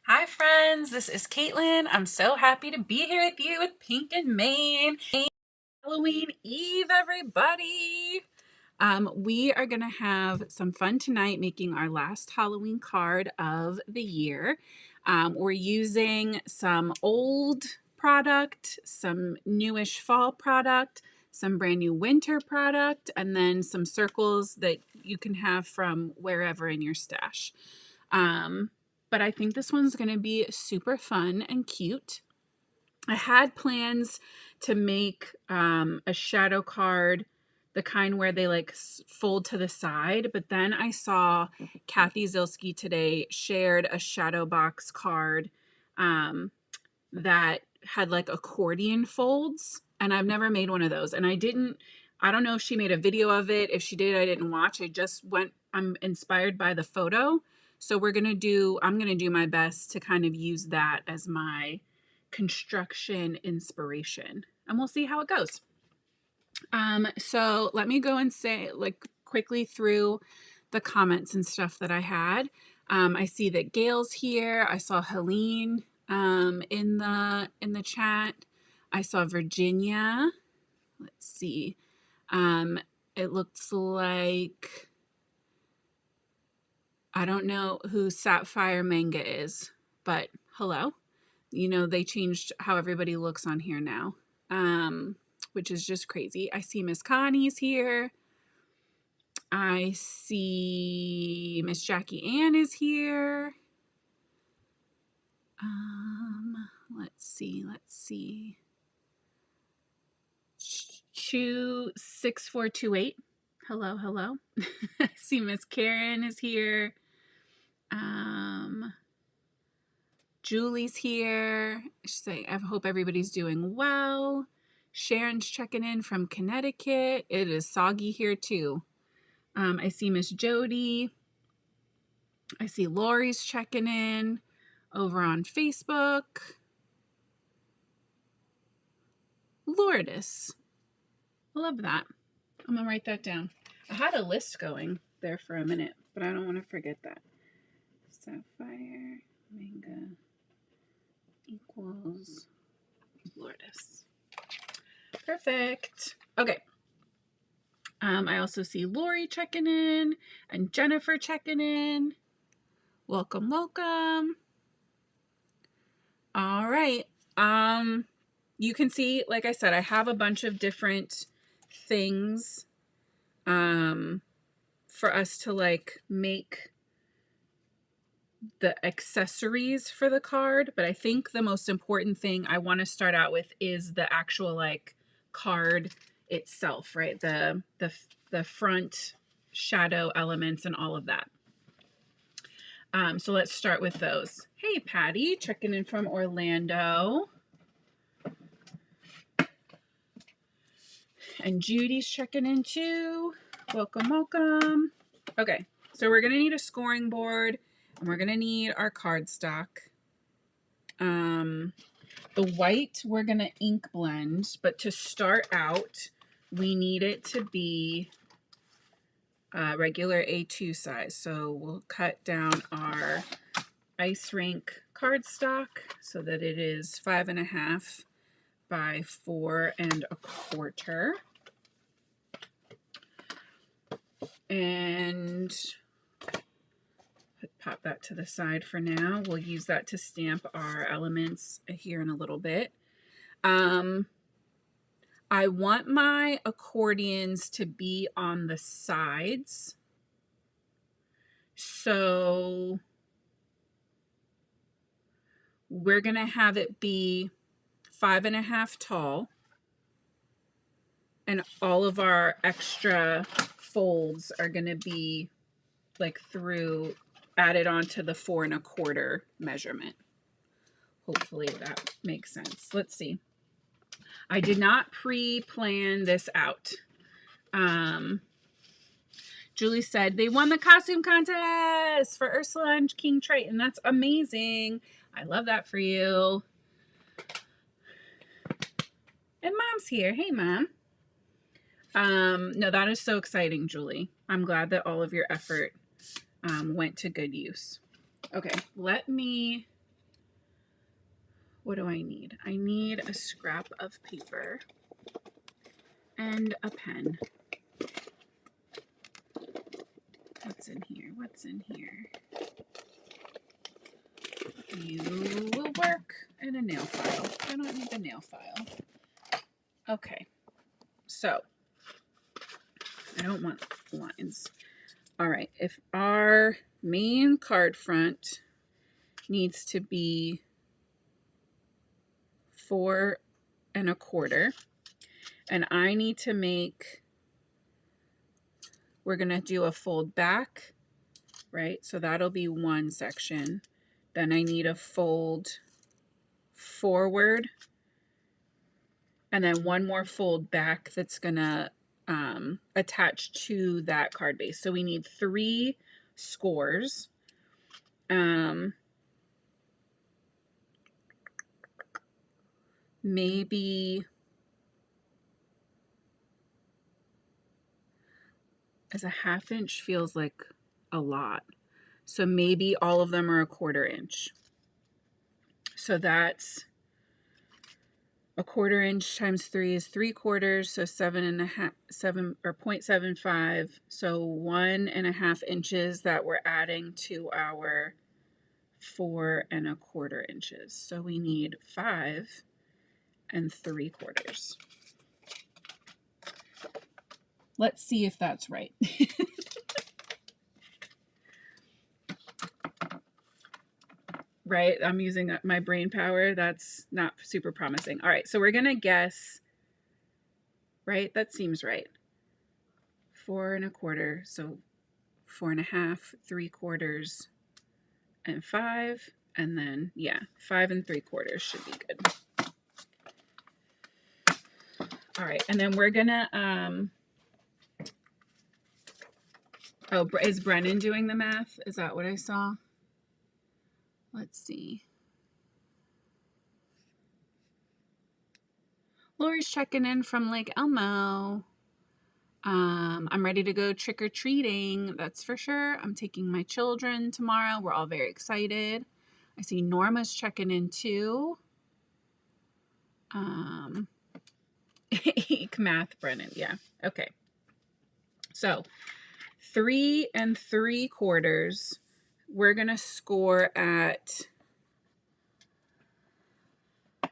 Hi friends, this is Caitlin. I'm so happy to be here with you with Pink and Maine. Halloween Eve, everybody. We are gonna have some fun tonight making our last Halloween card of the year. We're using some old product, some newish fall product, some brand new winter product, and then some circles that you can have from wherever in your stash. But I think this one's going to be super fun and cute. I had plans to make a shadow card, the kind where they like fold to the side, but then I saw Kathy Zilski today shared a shadow box card that had like accordion folds, and I've never made one of those. And I don't know if she made a video of it. If she did, I didn't watch. I'm inspired by the photo. So I'm going to do my best to kind of use that as my construction inspiration, and we'll see how it goes. So let me go and say quickly through the comments and stuff that I had. I see that Gail's here. I saw Helene in the chat. I saw Virginia. Let's see. It looks like, I don't know who Sapphire Manga is, but hello. You know, they changed how everybody looks on here now, which is just crazy. I see Miss Connie's here. I see Miss Jackie Ann is here. Let's see. 6428. Hello. I see Miss Karen is here. Julie's here. She's saying, I hope everybody's doing well. Sharon's checking in from Connecticut. It is soggy here too. I see Miss Jody. I see Lori's checking in over on Facebook. Lourdes. I love that. I'm going to write that down. I had a list going there for a minute, but I don't want to forget that. Sapphire Manga equals Lourdes. Perfect. Okay. I also see Lori checking in and Jennifer checking in. Welcome. All right. You can see, like I said, I have a bunch of different things for us to like make the accessories for the card, but I think the most important thing I want to start out with is the actual like card itself, right? The front shadow elements and all of that. So let's start with those. Hey, Patty, checking in from Orlando. And Judy's checking in too. Welcome. Okay, so we're gonna need a scoring board and we're gonna need our cardstock. The white we're gonna ink blend, but to start out, we need it to be regular A2 size. So we'll cut down our Ice Rink cardstock so that it is 5.5 by 4 1/4. And pop that to the side for now. We'll use that to stamp our elements here in a little bit. I want my accordions to be on the sides. So we're going to have it be 5.5 tall. And all of our extra folds are going to be like added onto the 4 1/4 measurement. Hopefully that makes sense. Let's see. I did not pre-plan this out. Julie said they won the costume contest for Ursula and King Triton. That's amazing. I love that for you. And Mom's here. Hey, Mom. No, that is so exciting, Julie. I'm glad that all of your effort went to good use. Okay, let me What do I need? I need a scrap of paper and a pen. What's in here? What's in here? You will work. And a nail file. I don't need the nail file. Okay. So, I don't want lines. All right. If our main card front needs to be 4 1/4, and I need to make, we're going to do a fold back, right? So that'll be one section. Then I need a fold forward, and then one more fold back that's going to attach to that card base. So we need 3 scores. Maybe as a 1/2 inch feels like a lot. So maybe all of them are a 1/4 inch. So that's 1/4 inch times 3 is 3/4. So 7 or 0.75. So 1 1/2 inches that we're adding to our 4 1/4 inches. So we need 5 3/4. Let's see if that's right. Right? I'm using my brain power. That's not super promising. All right, so we're going to guess, right? That seems right. 4 1/4. So 4 1/2, 3/4, and 5. And then, yeah, 5 3/4 should be good. All right, and then we're going to, oh, is Brennan doing the math? Is that what I saw? Let's see. Lori's checking in from Lake Elmo. I'm ready to go trick-or-treating, that's for sure. I'm taking my children tomorrow. We're all very excited. I see Norma's checking in too. Math, Brennan. Yeah. Okay. So 3 3/4. We're going to score at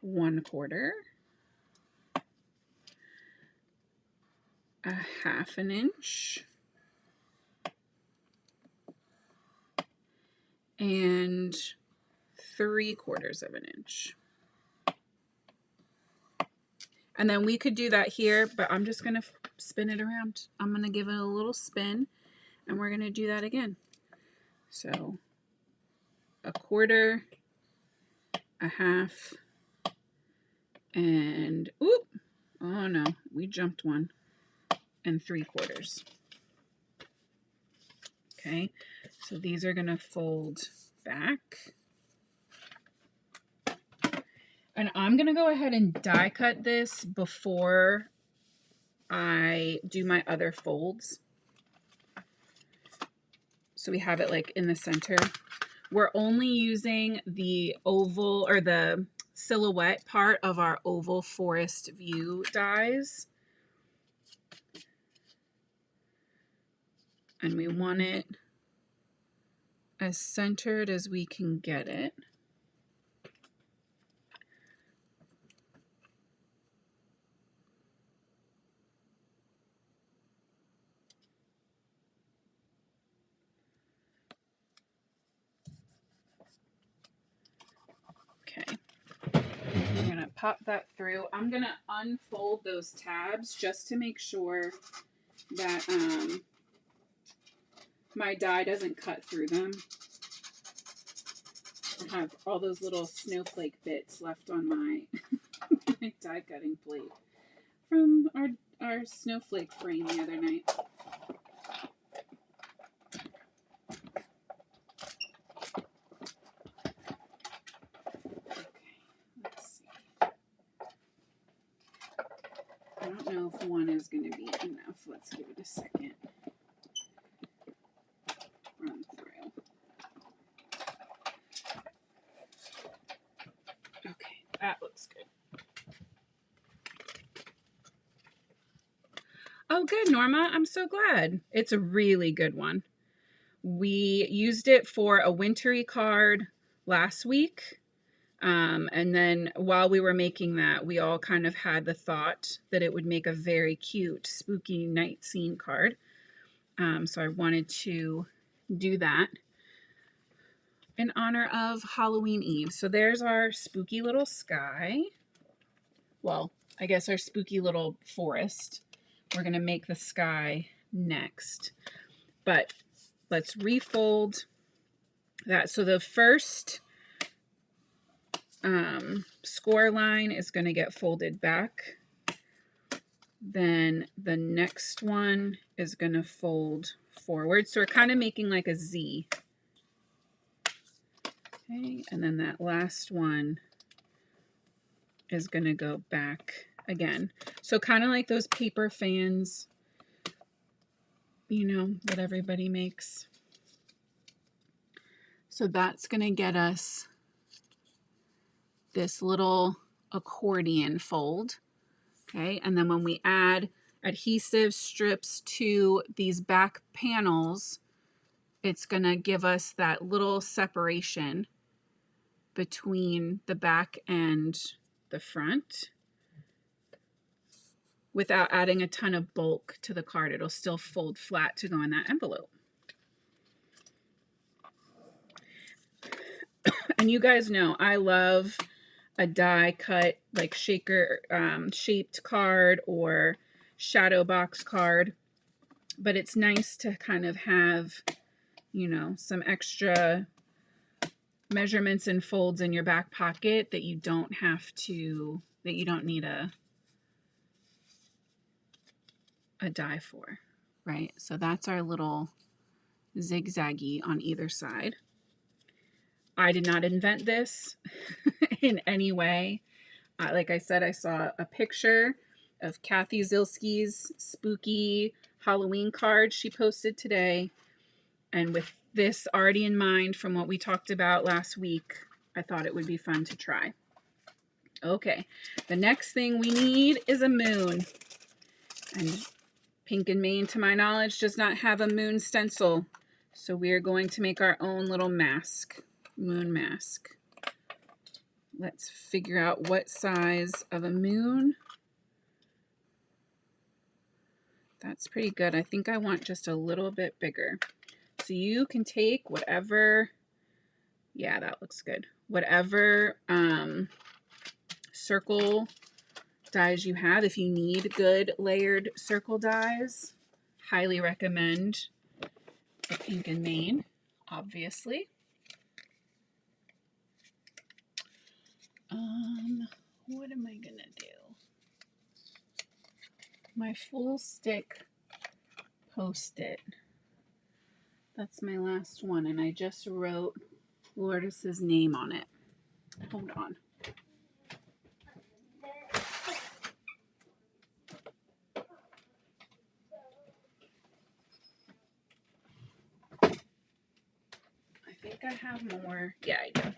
1/4. 1/2 inch. And 3/4 inch. And then we could do that here, but I'm just going to spin it around. I'm going to give it a little spin, and we're going to do that again. So 1/4, 1/2, and oop, oh no, we jumped one, and 3/4. Okay, so these are going to fold back. And I'm going to go ahead and die cut this before I do my other folds. So we have it like in the center. We're only using the oval or the silhouette part of our oval forest view dies. And we want it as centered as we can get it. Okay. We're going to pop that through. I'm going to unfold those tabs just to make sure that my die doesn't cut through them. I have all those little snowflake bits left on my, my die cutting plate from our snowflake frame the other night. Okay, let's see. I don't know if one is going to be enough. Let's give it a second. Run through. Okay, That looks good. Oh, good, Norma. I'm so glad. It's a really good one. We used it for a wintry card last week. And then while we were making that, we all kind of had the thought that it would make a very cute, spooky night scene card. So I wanted to do that in honor of Halloween Eve. So there's our spooky little sky. Well, I guess our spooky little forest. We're going to make the sky next. But let's refold that. So the first score line is going to get folded back. Then the next one is going to fold forward. So we're kind of making like a Z. Okay, and then that last one is going to go back again. So kind of like those paper fans, you know, that everybody makes. So that's going to get us this little accordion fold. Okay, and then when we add adhesive strips to these back panels, it's going to give us that little separation between the back and the front without adding a ton of bulk to the card. It'll still fold flat to go in that envelope. And you guys know I love a die cut like shaker shaped card or shadow box card, but it's nice to kind of have, you know, some extra measurements and folds in your back pocket that you don't need a die for, right? So that's our little zigzaggy on either side. I did not invent this in any way. Like I said, I saw a picture of Kathy Zilski's spooky Halloween card she posted today. And with this already in mind from what we talked about last week, I thought it would be fun to try. Okay, the next thing we need is a moon. And Pink and Main, to my knowledge, does not have a moon stencil. So we are going to make our own little mask, moon mask. Let's figure out what size of a moon. That's pretty good. I think I want just a little bit bigger. So you can take whatever, yeah, that looks good. Whatever circle dies you have. If you need good layered circle dies, highly recommend the Pink and Main, obviously. What am I gonna do? My full stick Post-it. That's my last one, and I just wrote Lourdes' name on it. Hold on. I think I have more. Yeah, I do.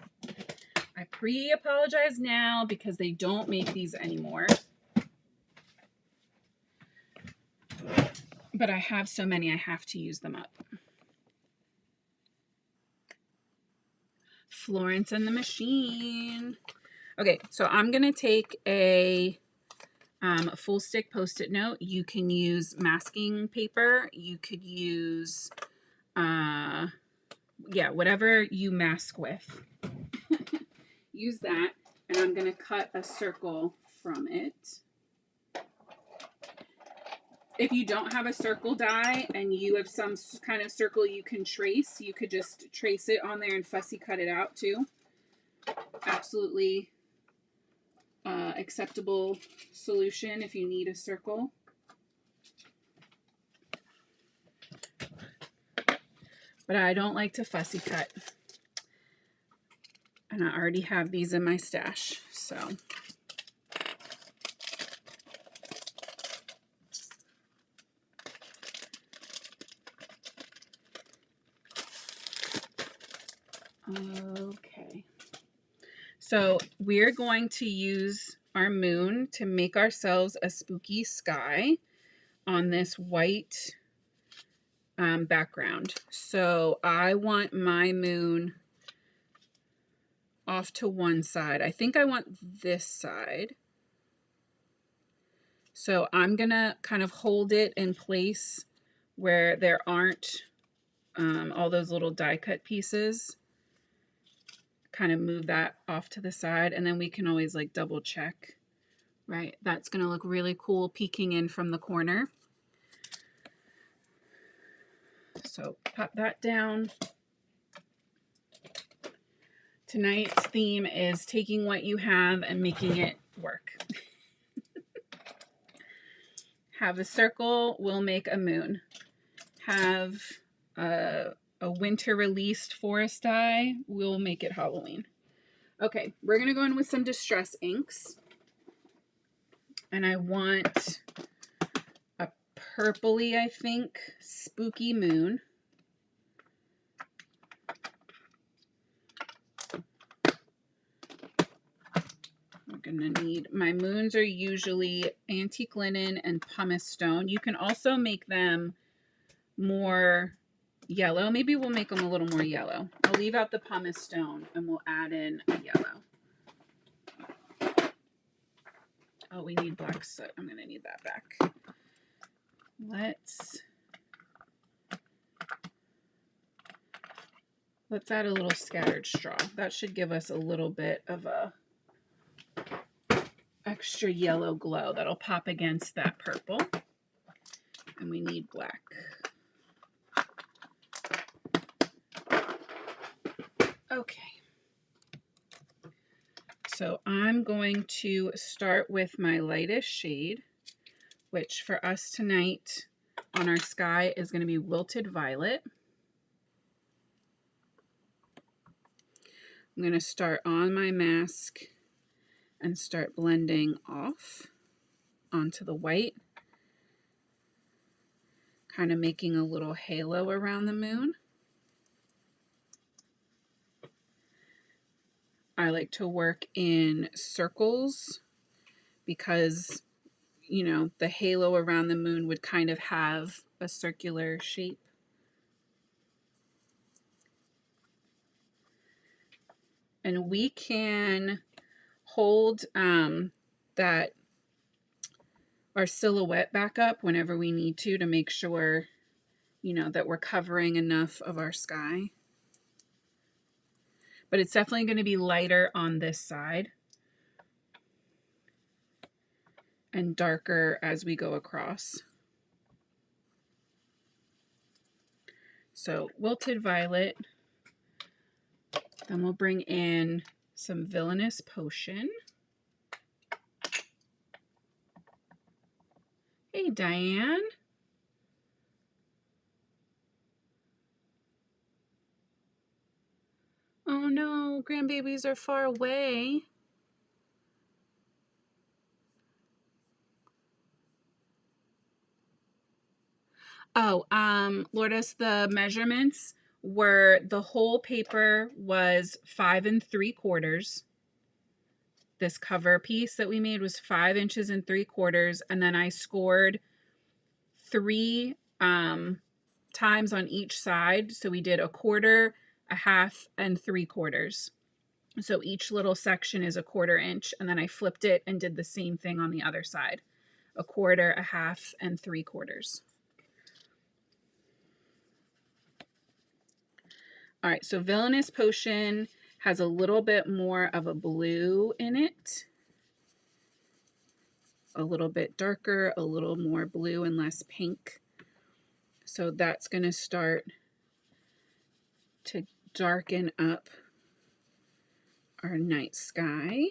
I pre-apologize now because they don't make these anymore. But I have so many, I have to use them up. Florence and the Machine. Okay, so I'm going to take a full stick Post-it note. You can use masking paper. You could use, yeah, whatever you mask with. Use that, and I'm going to cut a circle from it. If you don't have a circle die and you have some kind of circle you can trace, you could just trace it on there and fussy cut it out too. Absolutely acceptable solution if you need a circle. But I don't like to fussy cut. And I already have these in my stash, so. Okay. So we're going to use our moon to make ourselves a spooky sky on this white background. So I want my moon off to one side. I think I want this side. So I'm gonna kind of hold it in place where there aren't all those little die cut pieces. Kind of move that off to the side, and then we can always like double check, right? That's gonna look really cool peeking in from the corner. So pop that down. Tonight's theme is taking what you have and making it work. Have a circle, we'll make a moon. Have a winter released forest die, we'll make it Halloween. Okay, we're gonna go in with some distress inks. And I want a purpley, I think, spooky moon. We're gonna need, my moons are usually antique linen and pumice stone. You can also make them more yellow. Maybe we'll make them a little more yellow. I'll leave out the pumice stone and we'll add in a yellow. Oh, we need black soot. I'm gonna need that back. Let's add a little scattered straw. That should give us a little bit of a extra yellow glow that'll pop against that purple. And we need black. Okay. So I'm going to start with my lightest shade, which for us tonight on our sky is going to be Wilted Violet. I'm going to start on my mask and start blending off onto the white, kind of making a little halo around the moon. I like to work in circles because, you know, the halo around the moon would kind of have a circular shape. And we can hold that our silhouette back up whenever we need to make sure, you know, that we're covering enough of our sky. But it's definitely going to be lighter on this side and darker as we go across. So Wilted Violet. Then we'll bring in some Villainous Potion. Hey, Diane. Oh no, grandbabies are far away. Oh, Lourdes, the measurements were, the whole paper was 5 3/4. This cover piece that we made was 5 3/4, and then I scored 3 times on each side. So we did 1/4, 1/2, and 3/4. So each little section is 1/4 inch, and then I flipped it and did the same thing on the other side. 1/4, 1/2, and 3/4. All right, so Villainous Potion has a little bit more of a blue in it. A little bit darker, a little more blue and less pink. So that's going to start to darken up our night sky.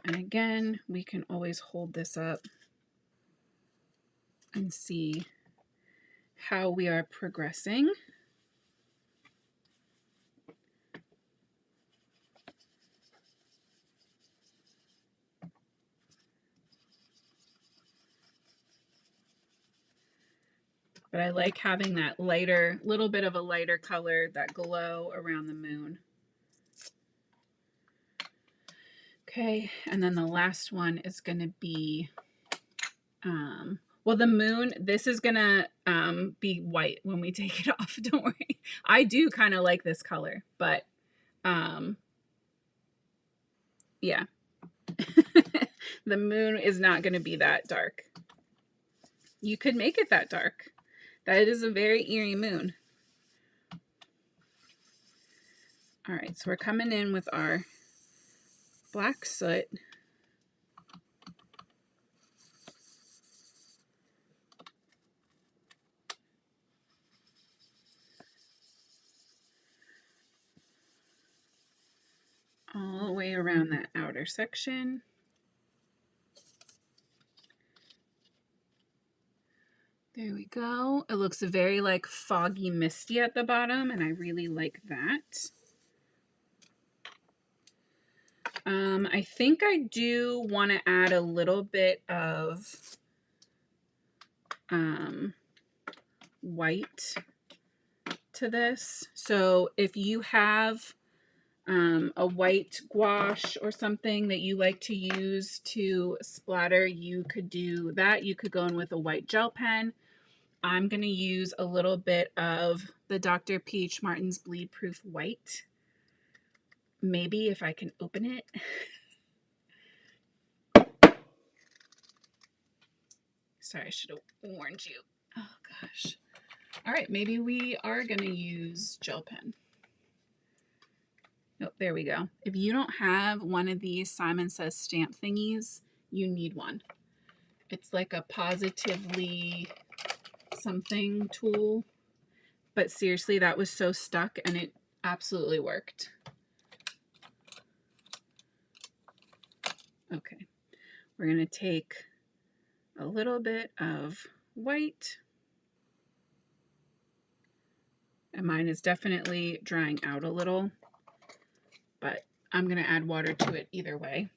And again, we can always hold this up and see how we are progressing. But I like having that lighter, little bit of a lighter color, that glow around the moon. Okay, and then the last one is going to be, well, the moon, this is going to be white when we take it off. Don't worry. I do kind of like this color, but yeah. The moon is not going to be that dark. You could make it that dark. That is a very eerie moon. All right, so we're coming in with our black soot. All the way around that outer section. There we go. It looks very like foggy misty at the bottom, and I really like that. I think I do want to add a little bit of white to this. So if you have a white gouache or something that you like to use to splatter, you could do that. You could go in with a white gel pen. I'm going to use a little bit of the Dr. Peach Martin's Bleed Proof White. Maybe if I can open it. Sorry, I should have warned you. Oh gosh. All right, maybe we are going to use gel pen. Oh, there we go. If you don't have one of these Simon Says stamp thingies, you need one. It's like a positively something tool. But seriously, that was so stuck and it absolutely worked. Okay, we're going to take a little bit of white. And mine is definitely drying out a little, but I'm going to add water to it either way.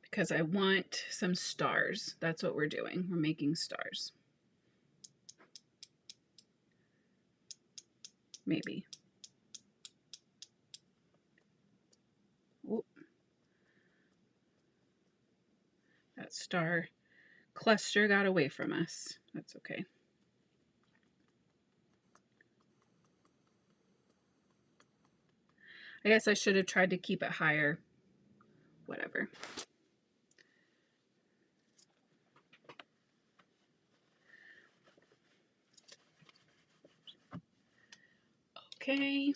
Because I want some stars. That's what we're doing. We're making stars. Maybe. Oop. That star cluster got away from us. That's okay. I guess I should have tried to keep it higher. Whatever. Okay.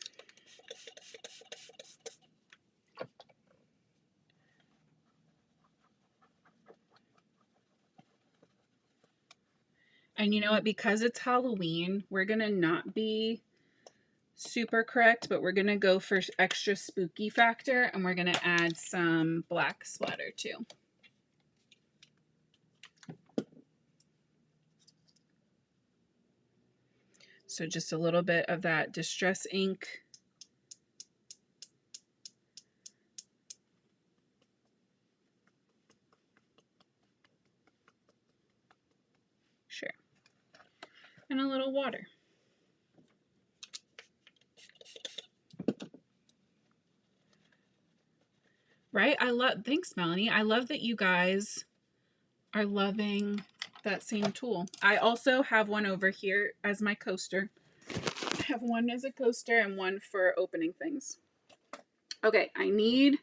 And you know what? Because it's Halloween, we're going to not be super correct, but we're going to go for extra spooky factor, and we're going to add some black splatter too. So just a little bit of that distress ink. Sure. And a little water. Right? Thanks, Melanie. I love that you guys are loving that same tool. I also have one over here as my coaster. I have one as a coaster and one for opening things. Okay, I need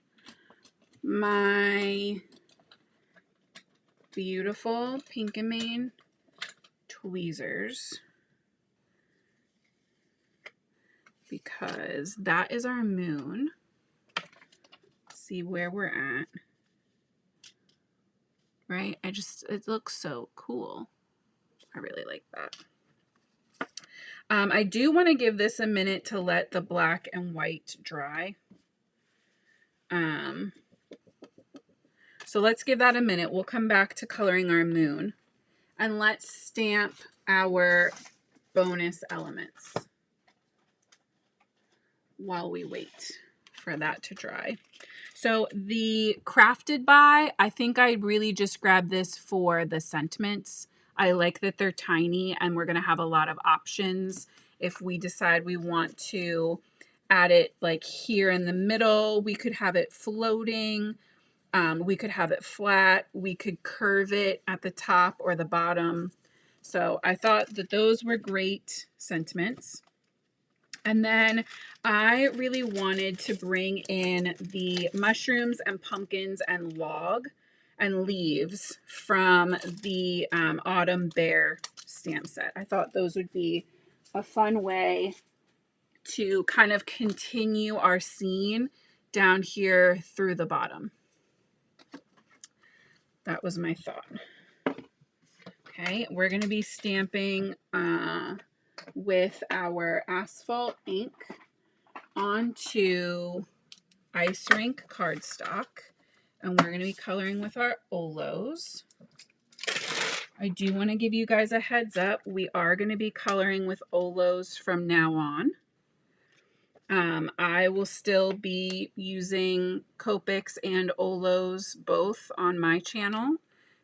my beautiful Pink and Mane tweezers because that is our moon. Let's see where we're at. Right? It looks so cool. I really like that. I do want to give this a minute to let the black and white dry. So let's give that a minute. We'll come back to coloring our moon. And let's stamp our bonus elements while we wait for that to dry. So the crafted by, I think I really just grabbed this for the sentiments. I like that they're tiny and we're going to have a lot of options if we decide we want to add it like here in the middle. We could have it floating. We could have it flat. We could curve it at the top or the bottom. So I thought that those were great sentiments. And then I really wanted to bring in the mushrooms and pumpkins and log and leaves from the Autumn Bear stamp set. I thought those would be a fun way to kind of continue our scene down here through the bottom. That was my thought. Okay, we're going to be stamping with our Asphalt Ink onto Ice Rink cardstock, and we're going to be coloring with our Olos. I do want to give you guys a heads up. We are going to be coloring with Olos from now on. I will still be using Copics and Olos both on my channel.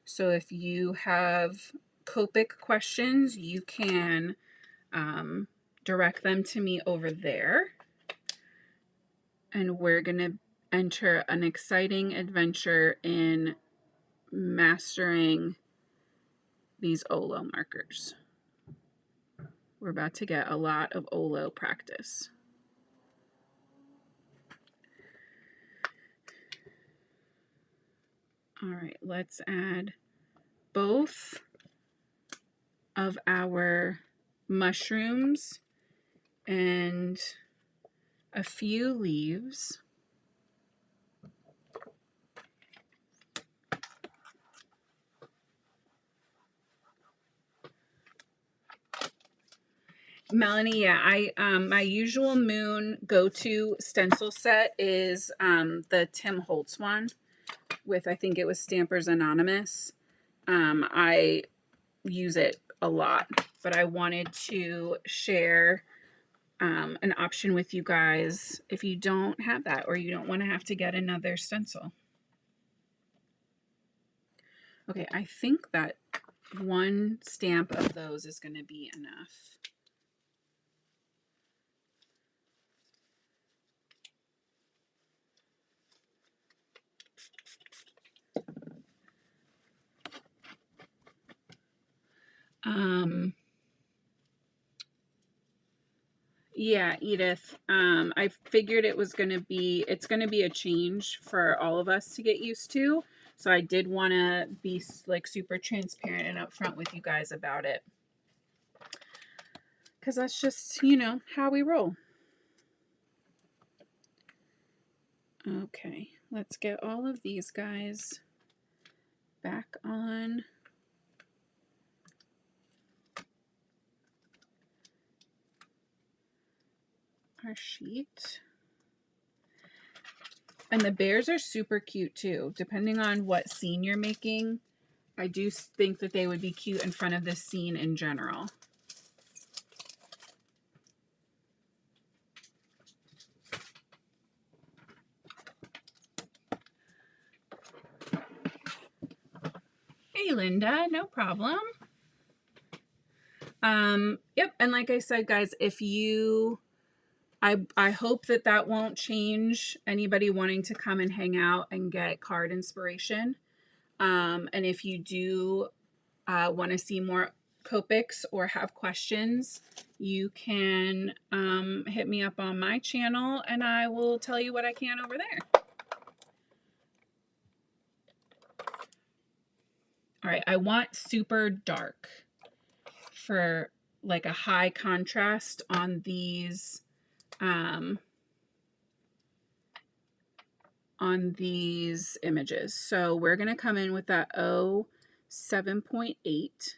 So if you have Copic questions, you can direct them to me over there. And we're going to enter an exciting adventure in mastering these Olo markers. We're about to get a lot of Olo practice. All right, let's add both of our mushrooms and a few leaves. Melanie, yeah, my usual moon go-to stencil set is the Tim Holtz one with, I think it was Stampers Anonymous. I use it a lot, but I wanted to share an option with you guys if you don't have that or you don't want to have to get another stencil. Okay, I think that one stamp of those is going to be enough. Yeah, Edith, I figured it's going to be a change for all of us to get used to. So I did want to be like super transparent and upfront with you guys about it. Because that's just, you know, how we roll. Okay, let's get all of these guys back on. Our sheet. And the bears are super cute too, depending on what scene you're making. I do think that they would be cute in front of this scene in general. Hey Linda, no problem. Yep, and like I said, guys, if you I hope that won't change anybody wanting to come and hang out and get card inspiration. And if you do want to see more Copics or have questions, you can hit me up on my channel and I will tell you what I can over there. All right, I want super dark for like a high contrast on these images. So we're going to come in with that 7.8.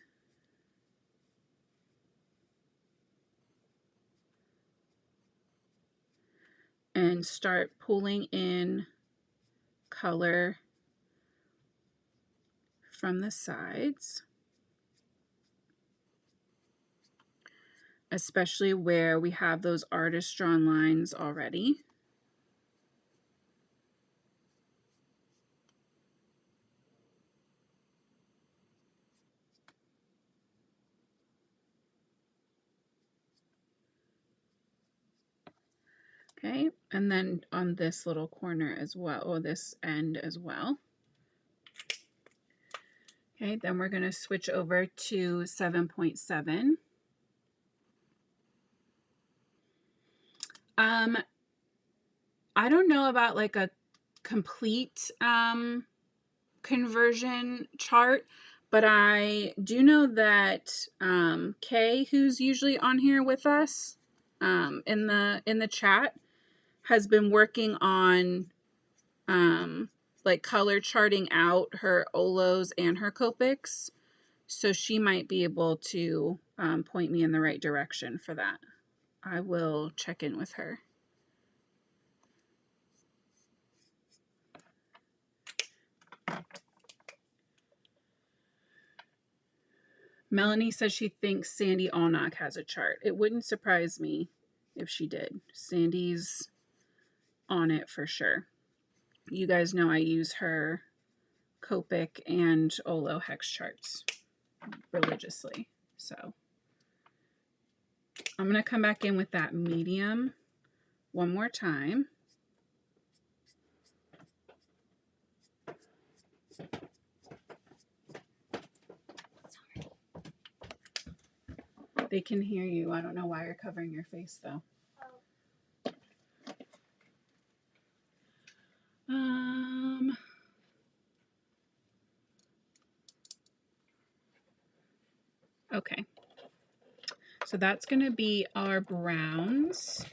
And start pulling in color from the sides, especially where we have those artist drawn lines already. Okay, and then on this little corner as well, or this end as well. Okay, then we're going to switch over to 7.7. I don't know about like a complete conversion chart, but I do know that Kay, who's usually on here with us in the chat, has been working on like color charting out her Olos and her Copics, so she might be able to point me in the right direction for that. I will check in with her. Melanie says she thinks Sandy Allnock has a chart. It wouldn't surprise me if she did. Sandy's on it for sure. You guys know I use her Copic and Olo hex charts religiously. So I'm going to come back in with that medium one more time. They can hear you. I don't know why you're covering your face though. Okay. So that's going to be our browns.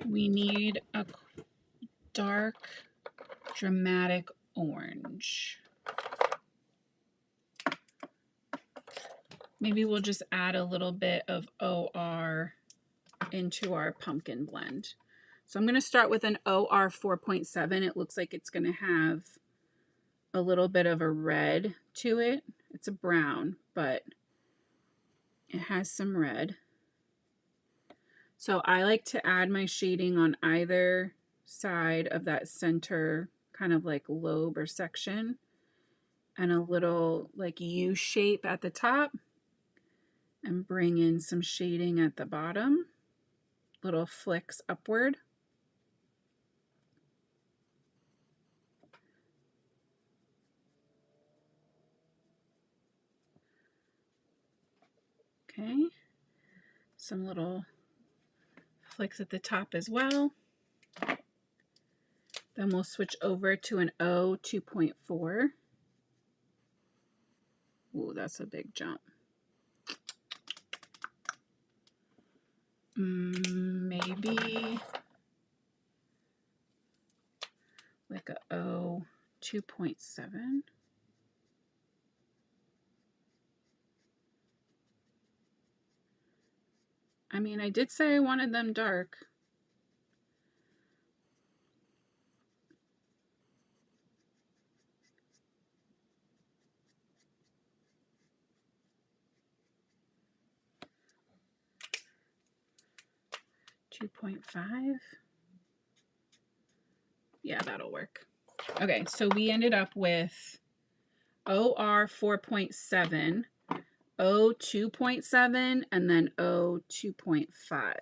We need a dark, dramatic orange. Maybe we'll just add a little bit of OR into our pumpkin blend. So I'm going to start with an OR 4.7. It looks like it's going to have a little bit of a red to it. It's a brown, but it has some red. So I like to add my shading on either side of that center kind of like lobe or section, and a little like U shape at the top, and bring in some shading at the bottom, little flicks upward. Okay, some little flicks at the top as well. Then we'll switch over to an O 2.4. Ooh, that's a big jump. Maybe like a O 2.7. I mean, I did say I wanted them dark. .5. Yeah, that'll work. Okay, so we ended up with OR 4.7, O 2.7, and then O 2.5.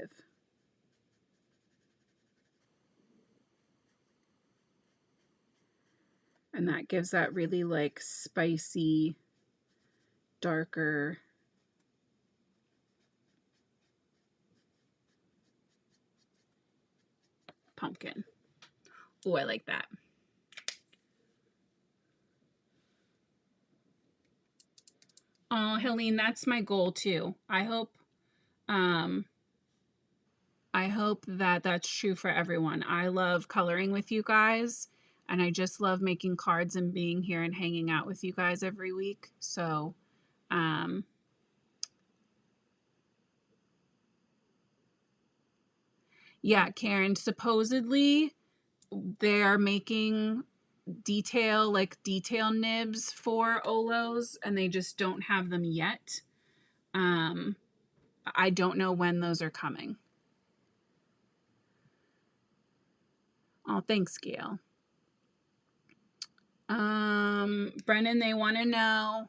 And that gives that really like spicy, darker pumpkin. Oh, I like that. Oh, Helene, that's my goal too. I hope that that's true for everyone. I love coloring with you guys, and I just love making cards and being here and hanging out with you guys every week. So, yeah, Karen, supposedly they are making detail nibs for Olos, and they just don't have them yet. I don't know when those are coming. Oh, thanks, Gail. Brennan, they want to know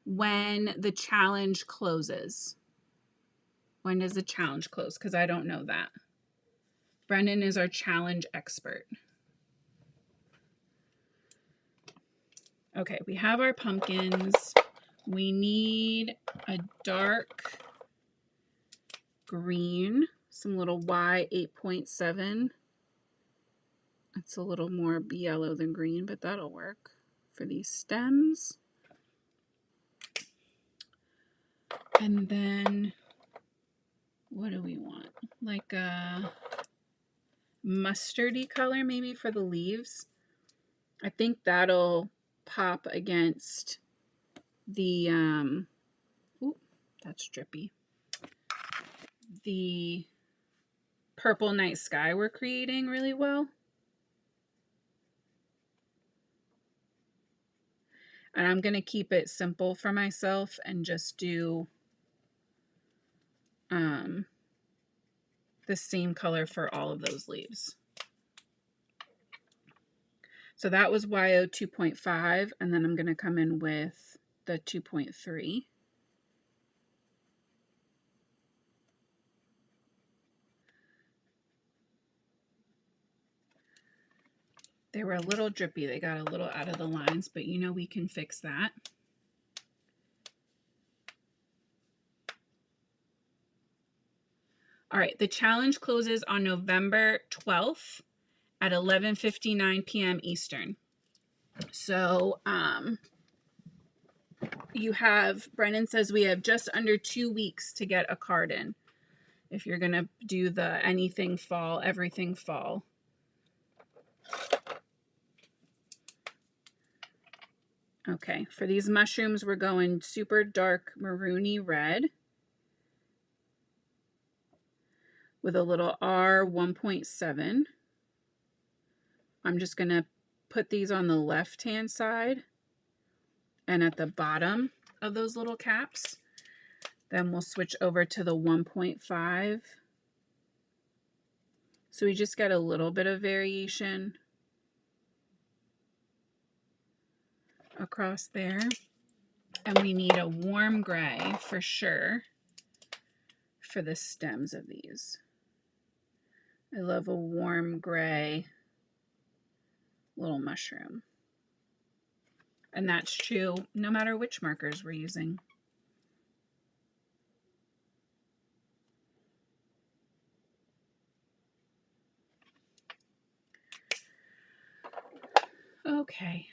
when the challenge closes. When does the challenge close? Because I don't know that. Brendan is our challenge expert. Okay, we have our pumpkins. We need a dark green, some little Y 8.7. It's a little more yellow than green, but that'll work for these stems. And then what do we want? Like a mustardy color maybe for the leaves. I think that'll pop against the ooh, that's drippy. The purple night sky we're creating really well. And I'm going to keep it simple for myself and just do the same color for all of those leaves. So that was YO 2.5, and then I'm going to come in with the 2.3. They were a little drippy. They got a little out of the lines, but you know we can fix that. All right, the challenge closes on November 12th at 11:59 p.m. Eastern. So you have, Brennan says we have just under 2 weeks to get a card in if you're going to do the anything fall, everything fall. Okay, for these mushrooms, we're going super dark maroony red with a little R 1.7. I'm just going to put these on the left-hand side and at the bottom of those little caps. Then we'll switch over to the 1.5. So we just get a little bit of variation across there. And we need a warm gray for sure for the stems of these. I love a warm gray little mushroom. And that's true no matter which markers we're using. Okay.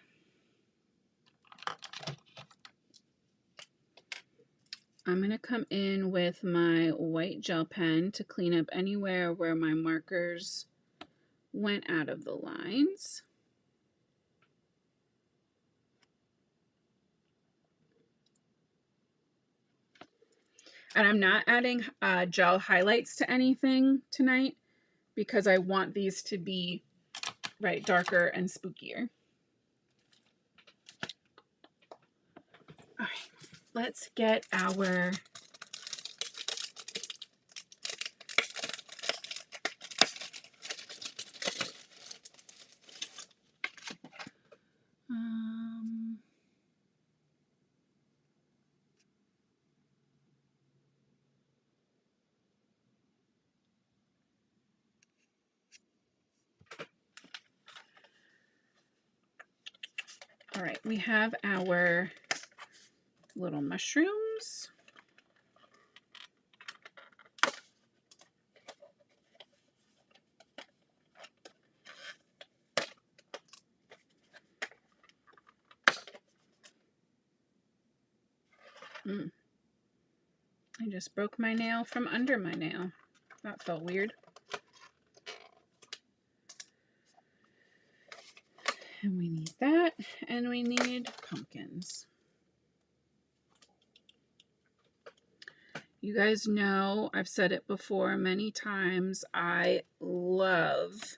I'm going to come in with my white gel pen to clean up anywhere where my markers went out of the lines. And I'm not adding gel highlights to anything tonight because I want these to be darker and spookier. All right, let's get our all right, we have our little mushrooms. I just broke my nail from under my nail. That felt weird. And we need that, and we need pumpkins. You guys know, I've said it before many times, I love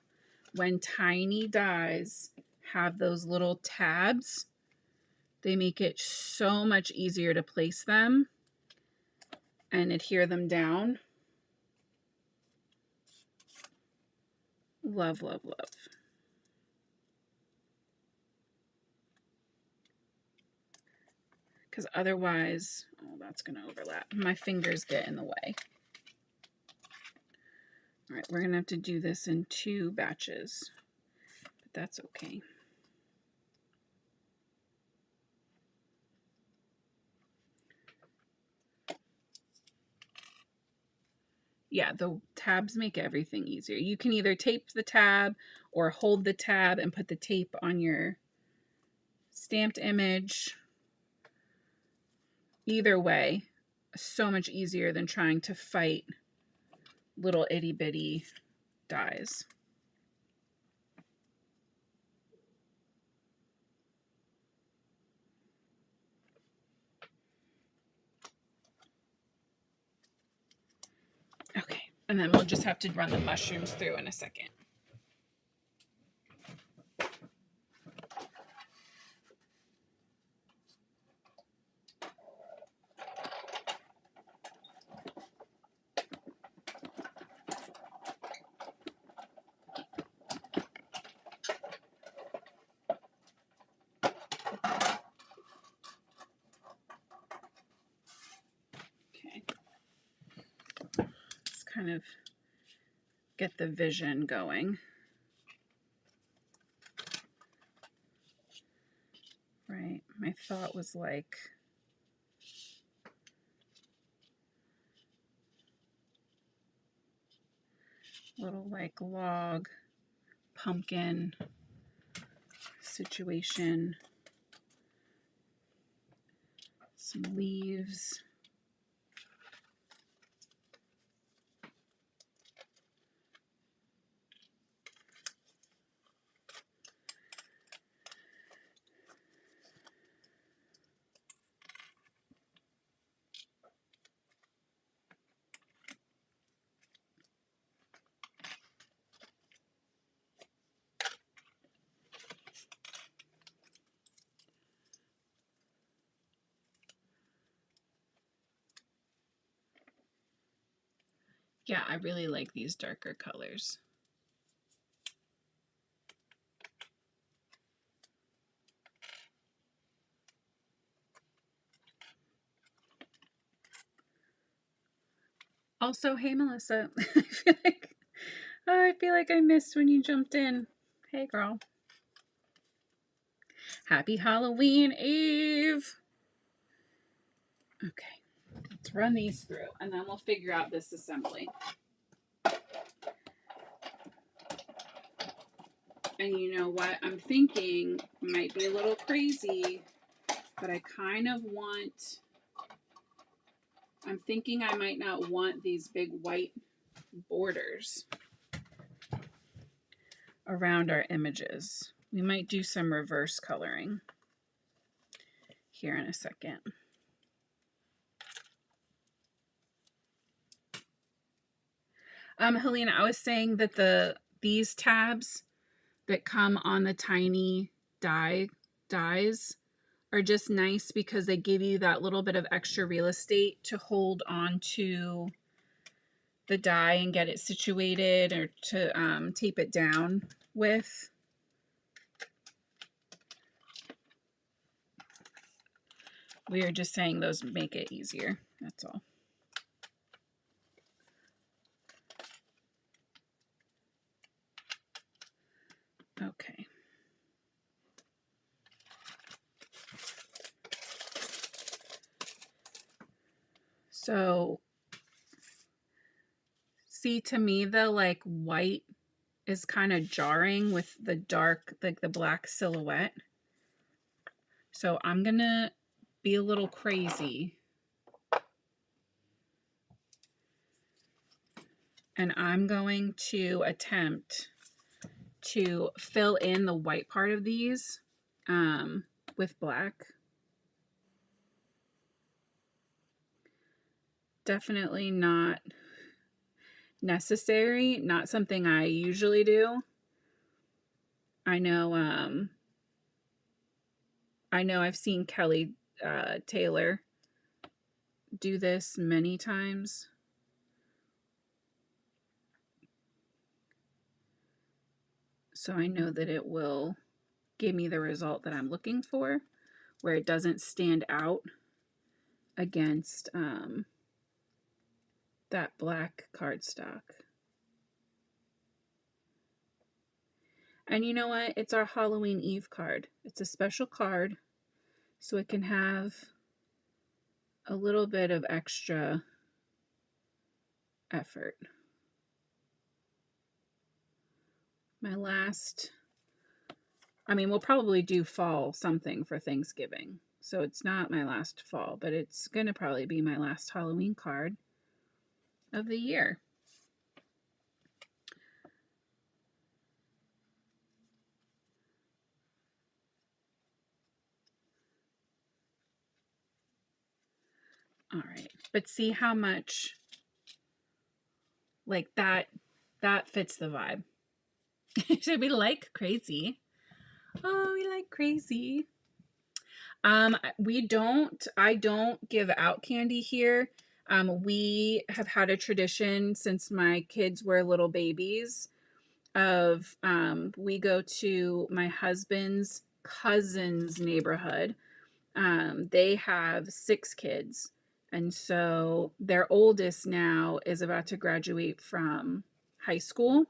when tiny dies have those little tabs. They make it so much easier to place them and adhere them down. Love, love, love. Because otherwise, oh, that's going to overlap. My fingers get in the way. All right, we're gonna have to do this in 2 batches, but that's okay. Yeah, the tabs make everything easier. You can either tape the tab or hold the tab and put the tape on your stamped image. Either way, so much easier than trying to fight little itty bitty dies. Okay, and then we'll just have to run the mushrooms through in a second. Okay, let's kind of get the vision going. Right, my thought was like little like log pumpkin situation, some leaves. Yeah, I really like these darker colors. Also, hey Melissa, I feel like I missed when you jumped in. Hey girl. Happy Halloween Eve. Okay, let's run these through and then we'll figure out this assembly. And you know what? I'm thinking might be a little crazy, but I kind of want, I'm thinking I might not want these big white borders around our images. We might do some reverse coloring here in a second. Helena, I was saying that these tabs that come on the tiny dies are just nice because they give you that little bit of extra real estate to hold on to the die and get it situated, or to tape it down with. We are just saying those make it easier, that's all. Okay. So, see, to me though, like white is kind of jarring with the dark, like the black silhouette. So I'm gonna be a little crazy. And I'm going to attempt to fill in the white part of these with black. Definitely not necessary, not something I usually do. I know I've seen Kelly Taylor do this many times. So I know that it will give me the result that I'm looking for, where it doesn't stand out against that black cardstock. And you know what? It's our Halloween Eve card. It's a special card, so it can have a little bit of extra effort. My last, I mean, we'll probably do fall something for Thanksgiving. So it's not my last fall, but it's going to probably be my last Halloween card of the year. All right. But see how much like that fits the vibe. Should we like crazy? Oh, we like crazy. I don't give out candy here. We have had a tradition since my kids were little babies of we go to my husband's cousin's neighborhood. They have 6 kids. And so their oldest now is about to graduate from high school.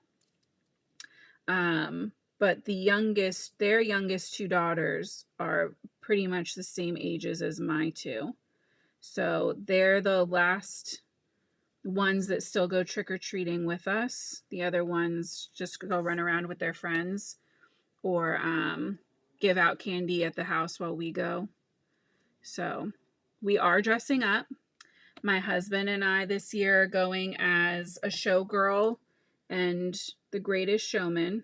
But their youngest 2 daughters are pretty much the same ages as my 2. So they're the last ones that still go trick-or-treating with us. The other ones just go run around with their friends or give out candy at the house while we go. So we are dressing up. My husband and I this year are going as a showgirl and the Greatest Showman,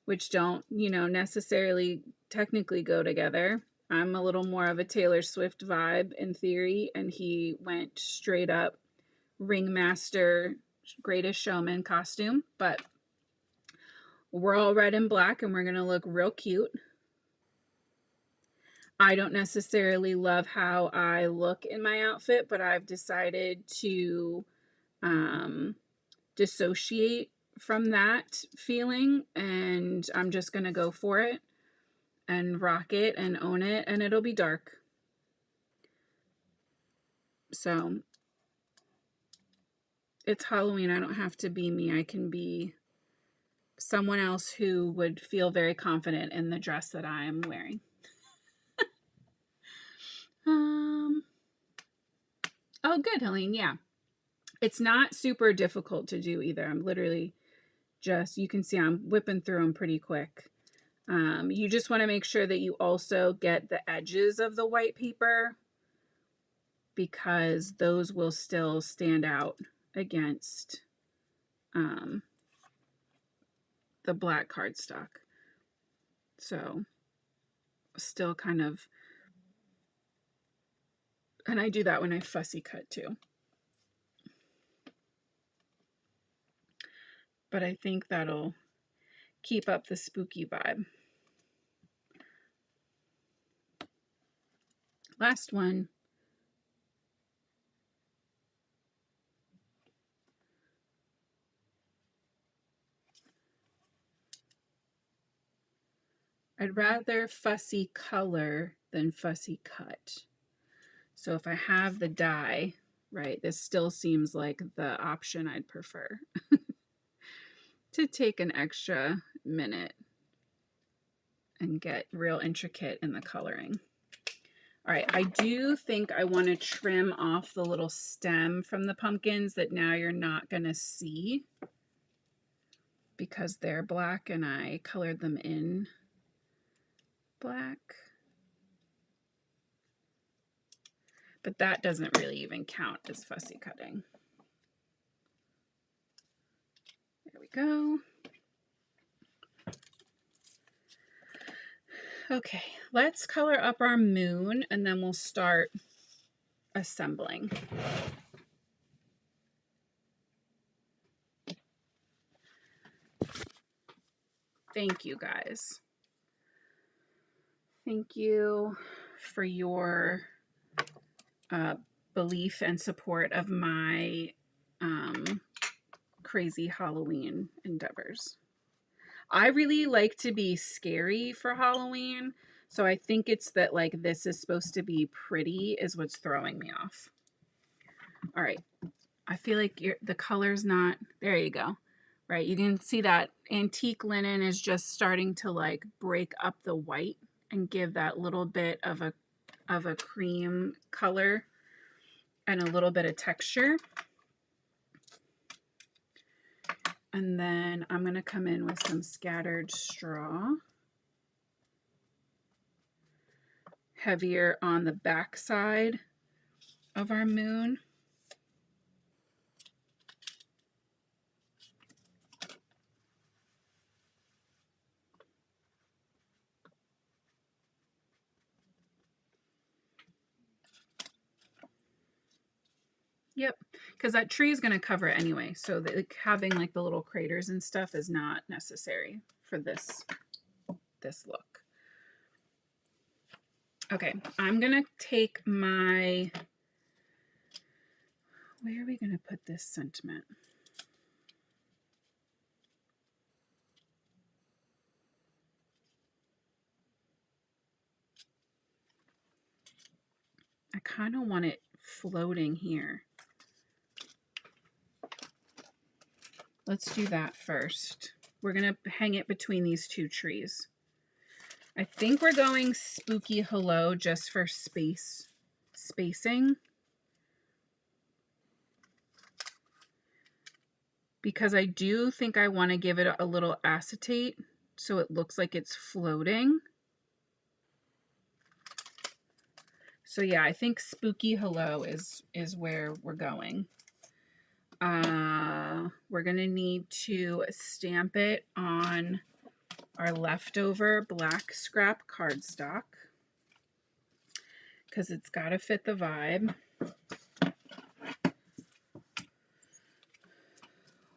which don't, necessarily technically go together. I'm a little more of a Taylor Swift vibe in theory, and he went straight up ringmaster, Greatest Showman costume, but we're all red and black and we're going to look real cute. I don't necessarily love how I look in my outfit, but I've decided to dissociate from that feeling, and I'm just going to go for it and rock it and own it, and it'll be dark. So it's Halloween. I don't have to be me. I can be someone else who would feel very confident in the dress that I am wearing. Oh, good, Helene. Yeah. It's not super difficult to do either. I'm literally you can see I'm whipping through them pretty quick. You just want to make sure that you also get the edges of the white paper because those will still stand out against the black cardstock. So still kind of, and I do that when I fussy cut too. But I think that'll keep up the spooky vibe. Last one. I'd rather fussy color than fussy cut. So if I have the die, right, this still seems like the option I'd prefer. To take an extra minute and get real intricate in the coloring. All right, I do think I want to trim off the little stem from the pumpkins that now you're not going to see because they're black and I colored them in black. But that doesn't really even count as fussy cutting. There we go. Okay, let's color up our moon and then we'll start assembling. Thank you guys. Thank you for your belief and support of my crazy Halloween endeavors. I really like to be scary for Halloween, so I think it's that like this is supposed to be pretty is what's throwing me off. All right, I feel like the color's not, there you go. right? You can see that antique linen is just starting to like break up the white and give that little bit of a cream color and a little bit of texture. And then I'm going to come in with some scattered straw. Heavier on the back side of our moon. Yep, because that tree is going to cover it anyway. So having like the little craters and stuff is not necessary for this look. Okay, I'm going to take my, where are we going to put this sentiment? I kind of want it floating here. Let's do that first. We're going to hang it between these two trees. I think we're going Spooky Hello just for spacing. Because I do think I want to give it a little acetate so it looks like it's floating. So yeah, I think Spooky Hello is where we're going. We're going to need to stamp it on our leftover black scrap cardstock because it's got to fit the vibe.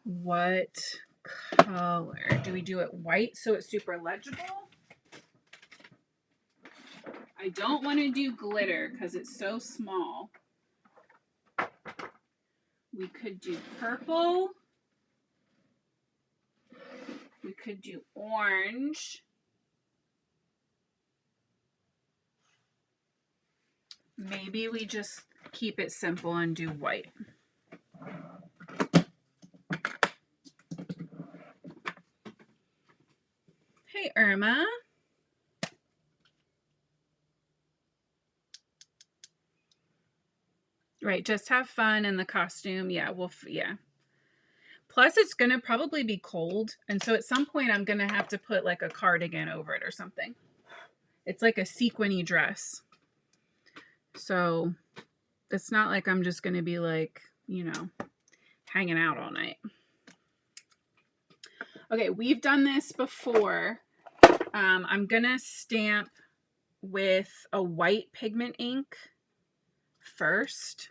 What color? Do we do it white so it's super legible? I don't want to do glitter because it's so small. We could do purple. We could do orange. Maybe we just keep it simple and do white. Hey, Irma. Right, just have fun in the costume. Yeah, yeah. Plus, it's going to probably be cold. And so at some point, I'm going to have to put like a cardigan over it or something. It's like a sequiny dress. So it's not like I'm just going to be like, you know, hanging out all night. Okay, we've done this before. I'm going to stamp with a white pigment ink first.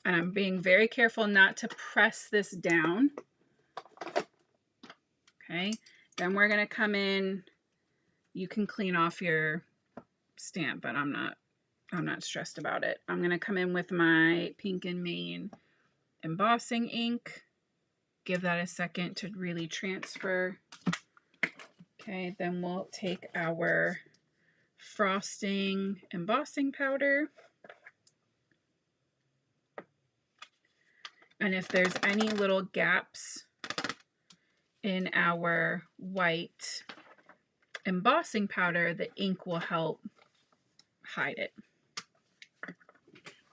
And I'm being very careful not to press this down. Okay, then we're going to come in. You can clean off your stamp, but I'm not stressed about it. I'm going to come in with my Pink and Main embossing ink. Give that a second to really transfer. Okay, then we'll take our frosting embossing powder. And if there's any little gaps in our white embossing powder, the ink will help hide it.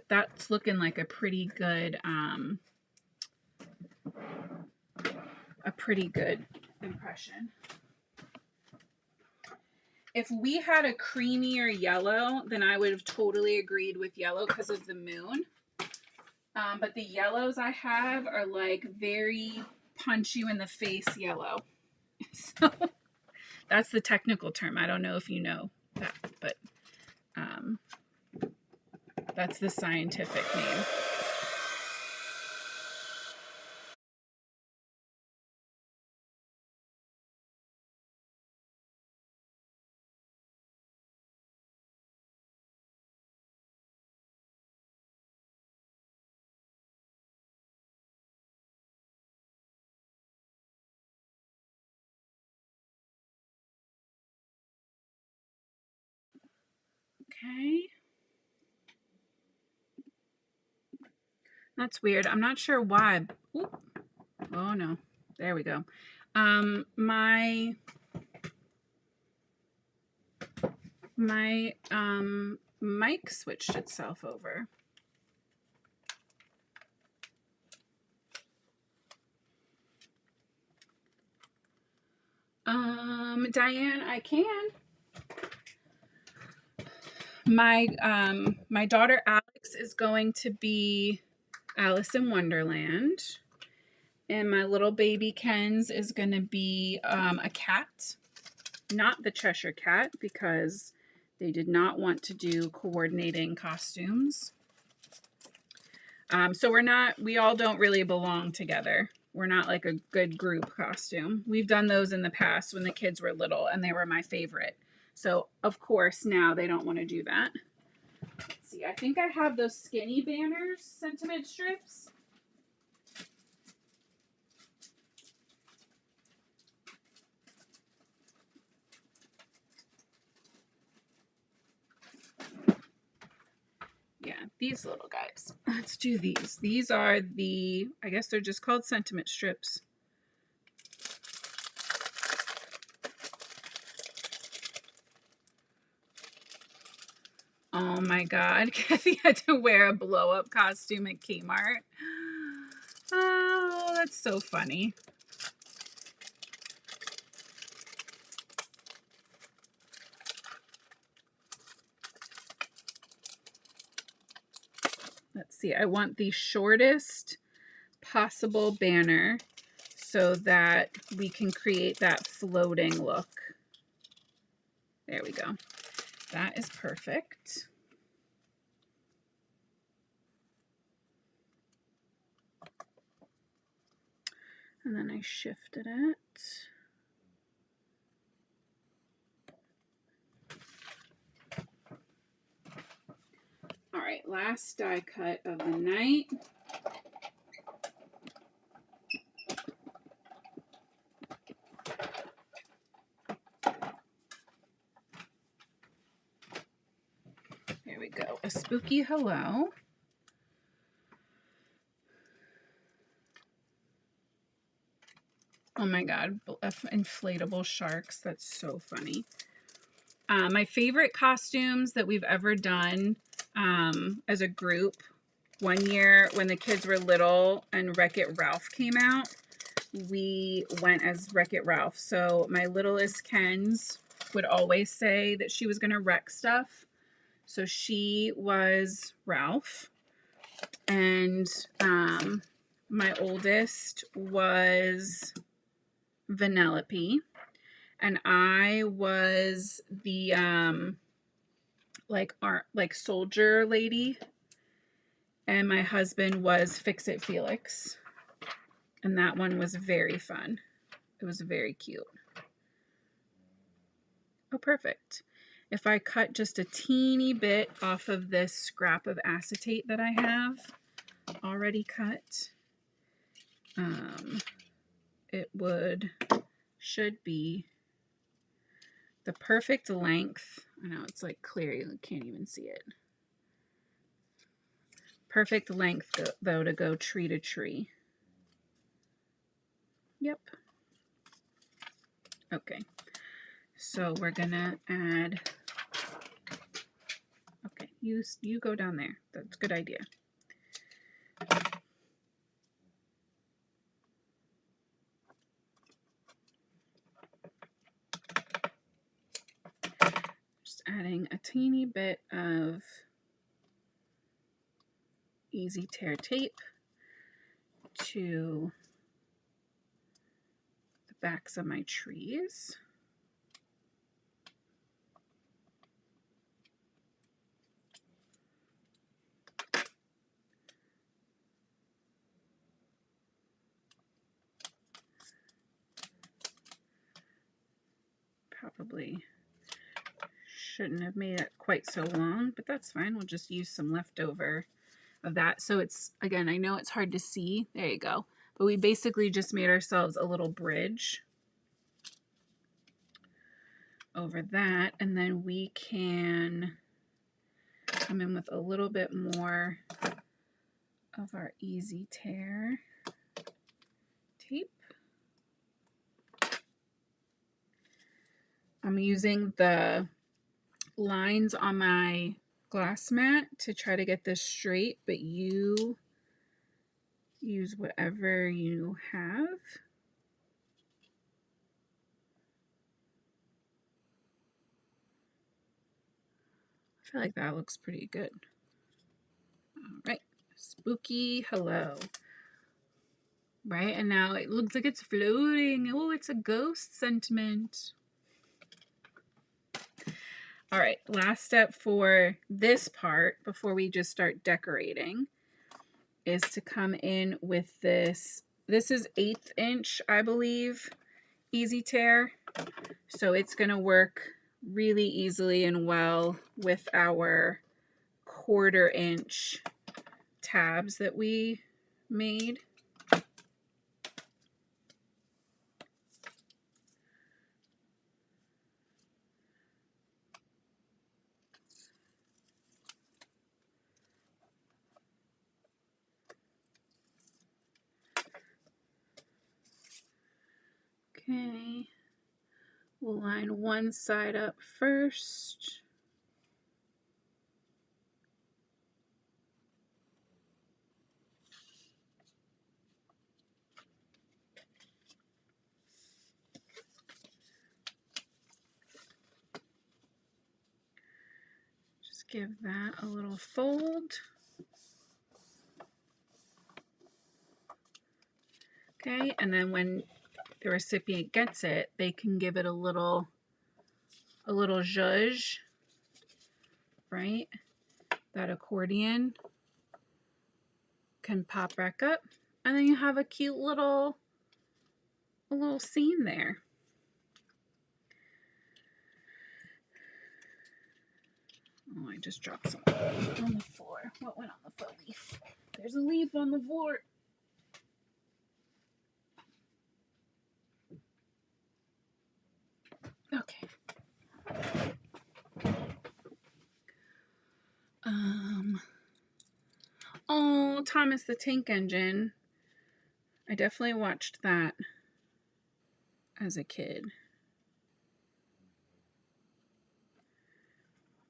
That's looking like a pretty good impression. If we had a creamier yellow, then I would have totally agreed with yellow because of the moon. But the yellows I have are like very punch you in the face yellow. So that's the technical term. I don't know if you know that, but that's the scientific name. Okay. That's weird. I'm not sure why. Oop. Oh no. There we go. My mic switched itself over. Diane, I can. My daughter Alex is going to be Alice in Wonderland, and my little baby Ken's is going to be a cat, not the Cheshire Cat, because they did not want to do coordinating costumes. So we all don't really belong together. We're not like a good group costume. We've done those in the past when the kids were little and they were my favorite. So of course now they don't want to do that. Let's see, I think I have those skinny banners, sentiment strips. Yeah, these little guys. Let's do these. These are I guess they're just called sentiment strips. Oh my God, Kathy had to wear a blow-up costume at Kmart. Oh, that's so funny. Let's see, I want the shortest possible banner so that we can create that floating look. There we go. That is perfect. And then I shifted it. All right, last die cut of the night. There we go, a spooky hello. Oh my God, inflatable sharks, that's so funny. My favorite costumes that we've ever done as a group, one year when the kids were little and Wreck-It Ralph came out, we went as Wreck-It Ralph. So my littlest Kens would always say that she was going to wreck stuff. So she was Ralph. And my oldest was Vanellope. And I was the like soldier lady, and my husband was Fix It Felix, and that one was very fun. It was very cute. Oh, perfect. If I cut just a teeny bit off of this scrap of acetate that I have already cut, it should be the perfect length. I know it's like clear, you can't even see it. Perfect length though to go tree to tree. Yep. Okay. So we're gonna add, okay, you go down there. That's a good idea. Just adding a teeny bit of easy tear tape to the backs of my trees. Probably shouldn't have made it quite so long, but that's fine. We'll just use some leftover of that. So it's, again, I know it's hard to see. There you go. But we basically just made ourselves a little bridge over that, and then we can come in with a little bit more of our Easy Tear tape. I'm using the lines on my glass mat to try to get this straight, but you use whatever you have. I feel like that looks pretty good. All right, spooky hello. Right, and now it looks like it's floating. Oh, it's a ghost sentiment. All right, last step for this part before we just start decorating is to come in with this. This is 1/8 inch, I believe, Easy Tear. So it's gonna work really easily and well with our 1/4 inch tabs that we made. Okay, we'll line one side up first. Just give that a little fold. Okay, and then when the recipient gets it, they can give it a little zhuzh, right? That accordion can pop back up, and then you have a cute little scene there. Oh, I just dropped something on the floor. What went on the leaf? There's a leaf on the floor. Okay. Oh, Thomas the Tank Engine. I definitely watched that as a kid.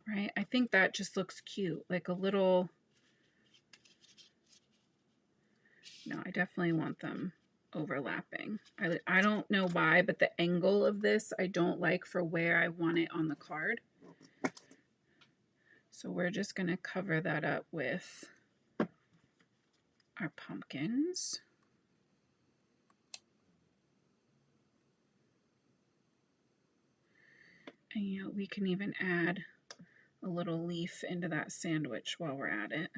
Right? I think that just looks cute. Like a little... No, I definitely want them overlapping. I don't know why, but the angle of this I don't like for where I want it on the card. So we're just going to cover that up with our pumpkins. And you know, we can even add a little leaf into that sandwich while we're at it.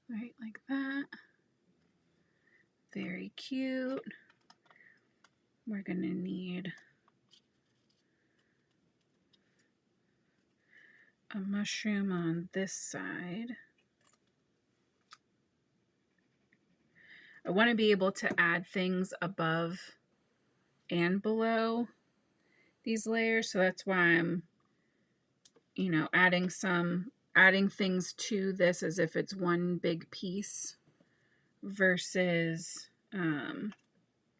Right, like that. Very cute. We're gonna need a mushroom on this side. I want to be able to add things above and below these layers, so that's why I'm, you know, adding things to this as if it's one big piece versus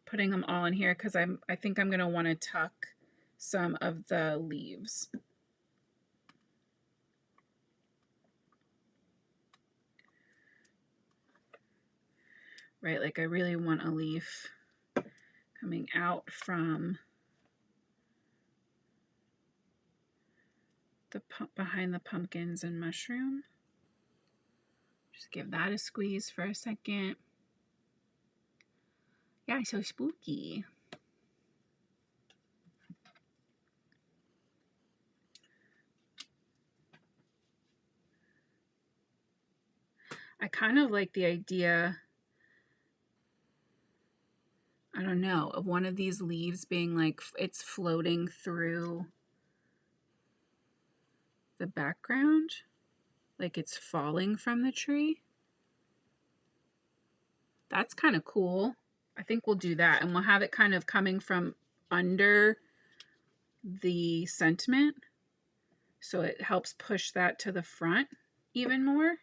putting them all in here, because I think I'm going to want to tuck some of the leaves. Right, like I really want a leaf coming out from the behind the pumpkins and mushroom. Just give that a squeeze for a second. Yeah, so spooky. I kind of like the idea, I don't know, of one of these leaves being like it's floating through the background. like it's falling from the tree. That's kind of cool. I think we'll do that, and we'll have it kind of coming from under the sentiment, so it helps push that to the front even more.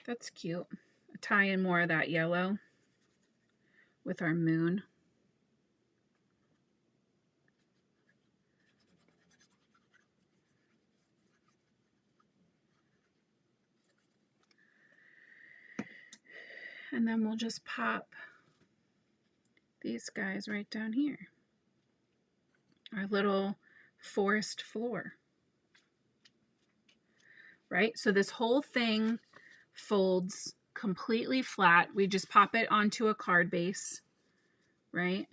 That's cute. Tie in more of that yellow with our moon. And then we'll just pop these guys right down here. Our little forest floor. Right? So this whole thing folds completely flat. We just pop it onto a card base, right?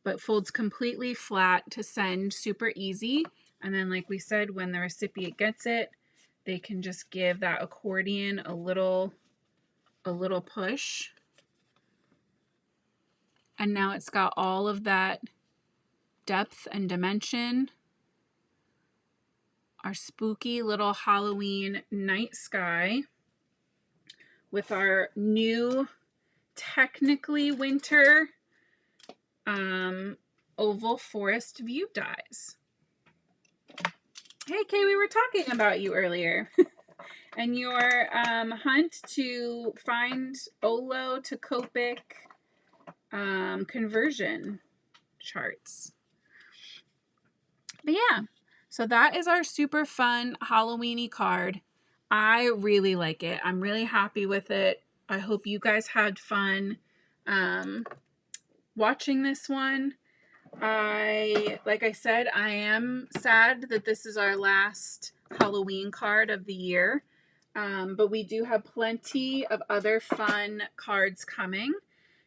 But folds completely flat to send, super easy. And then like we said, when the recipient gets it, they can just give that accordion a little push. And now it's got all of that depth and dimension. Our spooky little Halloween night sky with our new, technically winter oval forest view dies. Hey Kay, we were talking about you earlier and your hunt to find Olo to Copic conversion charts. But yeah, so that is our super fun Halloween-y card. I really like it. I'm really happy with it. I hope you guys had fun watching this one. Like I said, I am sad that this is our last Halloween card of the year. But we do have plenty of other fun cards coming.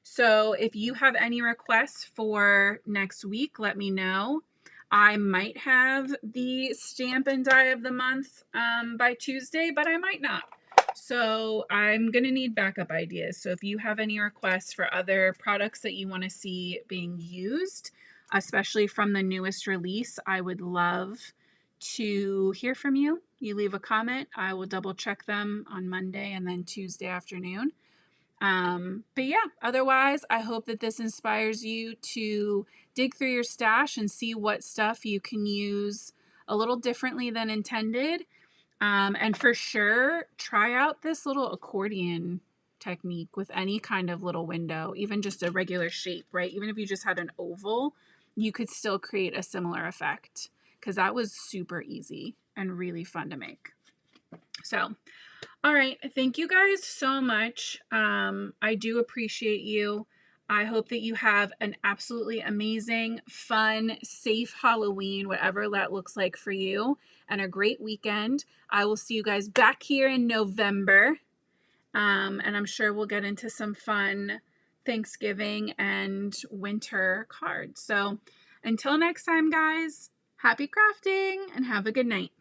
So if you have any requests for next week, let me know. I might have the stamp and die of the month by Tuesday, but I might not. So I'm going to need backup ideas. So if you have any requests for other products that you want to see being used, especially from the newest release, I would love to hear from you. You leave a comment. I will double check them on Monday and then Tuesday afternoon. But yeah, otherwise, I hope that this inspires you to dig through your stash and see what stuff you can use a little differently than intended. And for sure, try out this little accordion technique with any kind of little window, even just a regular shape, right? Even if you just had an oval, you could still create a similar effect because that was super easy and really fun to make. So, all right. Thank you guys so much. I do appreciate you. I hope that you have an absolutely amazing, fun, safe Halloween, whatever that looks like for you, and a great weekend. I will see you guys back here in November. And I'm sure we'll get into some fun Thanksgiving and winter cards. So until next time, guys, happy crafting and have a good night.